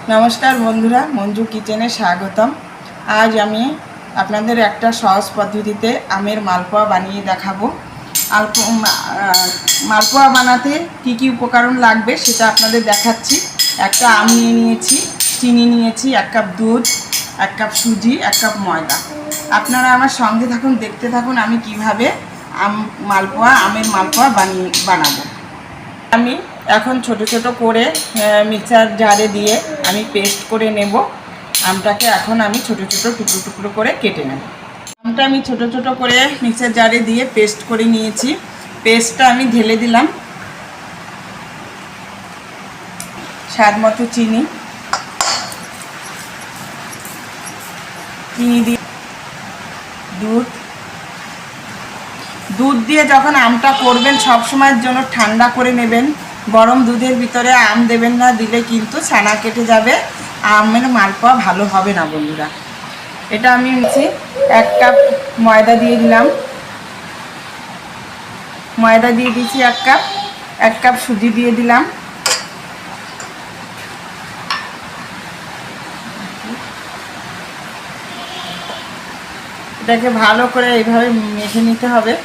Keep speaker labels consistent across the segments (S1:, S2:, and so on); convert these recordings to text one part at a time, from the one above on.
S1: नमस्कार बंधुरा मंजू किचेने स्वागतम। आज आमी आपनादेर एकटा सहज पद्धतिते आमेर मालपोया बानिये देखाबो। मालपोया बानाते की उपकरण लागबे सेटा आपनादेर देखाच्छि। एकटा आम निये नियेछि, चीनी नियेछि, एक कप दूध, एक कप सुजी, एक कप मयदा। आपनारा आमार संगे थाकुन, देखते थाकुन आमी किभाबे आमेर मालपोया बानाबो। आमी এখন ছোট ছোট করে মিক্সার জারে দিয়ে আমি পেস্ট করে নেব। আমটাকে এখন আমি ছোট ছোট টুকরো টুকরো করে কেটে নেব। আমটা আমি ছোট ছোট করে মিক্সার জারে দিয়ে পেস্ট করে নিয়েছি। পেস্টটা আমি ঢেলে দিলাম। স্বাদ মতো চিনি দিয়ে দুধ দিয়ে যখন আমটা করবেন সব সময়ের জন্য ঠান্ডা করে নেবেন। গরম দুধের ভিতরে আম দেবেন না, দিলে কিন্তু ছানা কেটে যাবে, আমের মালপোয়া ভালো হবে না বন্ধুরা। এটা আমি নিচ্ছি, এক কাপ ময়দা দিয়ে দিলাম, ময়দা দিয়ে দিয়েছি এক কাপ সুজি দিয়ে দিলাম, এটাকে ভালো করে এইভাবে মেখে নিতে হবে।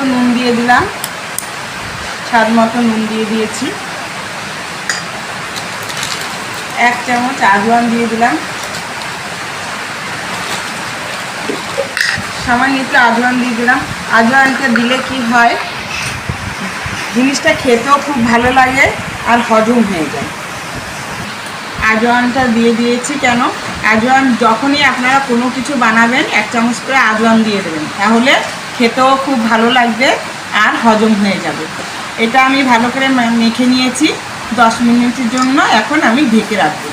S1: নুন দিয়ে দিলাম, স্বাদ মতো নুন দিয়ে দিয়েছি। এক চামচ আজওয়ান দিয়ে দিলাম, সামান্য একটু আজওয়ান দিয়ে দিলাম। আজওয়ানটা দিলে কি হয়, জিনিসটা খেতেও খুব ভালো লাগে আর হজম হয়ে যায়। আজওয়ানটা দিয়ে দিয়েছি কেন, আজওয়ান যখনই আপনারা কোনো কিছু বানাবেন এক চামচ করে আজওয়ান দিয়ে দেবেন, তাহলে খেতেও খুব ভালো লাগবে আর হজম হয়ে যাবে। এটা আমি ভালো করে মেখে নিয়েছি 10 মিনিটের জন্য। এখন আমি ঢেকে রাখবো।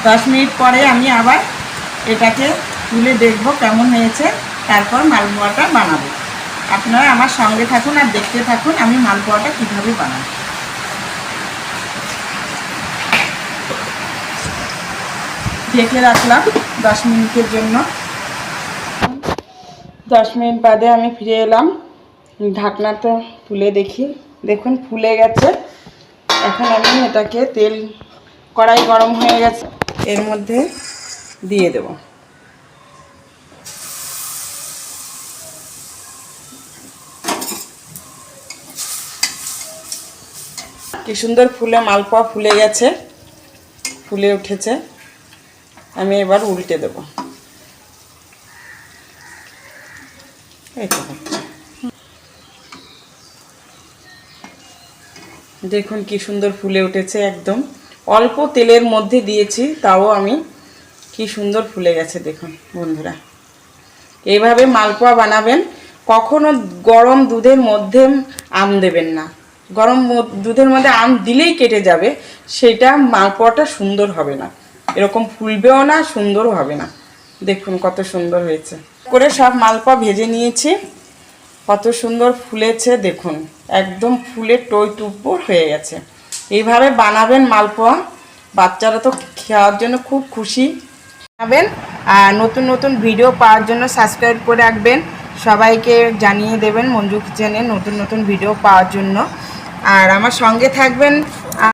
S1: 10 মিনিট পরে আমি আবার এটাকে তুলে দেখব কেমন হয়েছে, তারপর মালপোয়াটা বানাবো। আপনারা আমার সঙ্গে থাকুন আর দেখতে থাকুন আমি মালপোয়াটা কীভাবে বানাই। ঢেকে রাখলাম 10 মিনিটের জন্য। 10 মিনিট বাদে আমি ফিরে এলাম। ঢাকনাটা তুলে দেখি, দেখুন ফুলে গেছে। এখন আমি এটাকে কড়াই গরম হয়ে গেছে, এর মধ্যে দিয়ে দেব। কি সুন্দর মালপোয়া ফুলে গেছে, ফুলে উঠেছে। আমি এবার উল্টে দেব। দেখুন কি সুন্দর ফুলে উঠেছে, একদম অল্প তেলের মধ্যে দিয়েছি, তাও আমি কি সুন্দর ফুলে গেছে দেখুন বন্ধুরা। এইভাবে মালপোয়া বানাবেন। কখনো গরম দুধের মধ্যে আম দেবেন না, গরম দুধের মধ্যে আম দিলেই কেটে যাবে, সেটা মালপোয়াটা সুন্দর হবে না, এরকম ফুলবেও না, সুন্দরও হবে না। দেখুন কত সুন্দর হয়েছে। করে সব মালপোয়া ভেজে নিয়েছি, কত সুন্দর ফুলেছে দেখুন, একদম ফুলে টই টুপর হয়ে গেছে। এইভাবে বানাবেন মালপোয়া, বাচ্চারা তো খাওয়ার জন্য খুব খুশি হবেন। আর নতুন নতুন ভিডিও পাওয়ার জন্য সাবস্ক্রাইব করে রাখবেন, সবাইকে জানিয়ে দেবেন মঞ্জু কিচেনে নতুন নতুন ভিডিও পাওয়ার জন্য। আর আমার সঙ্গে থাকবেন।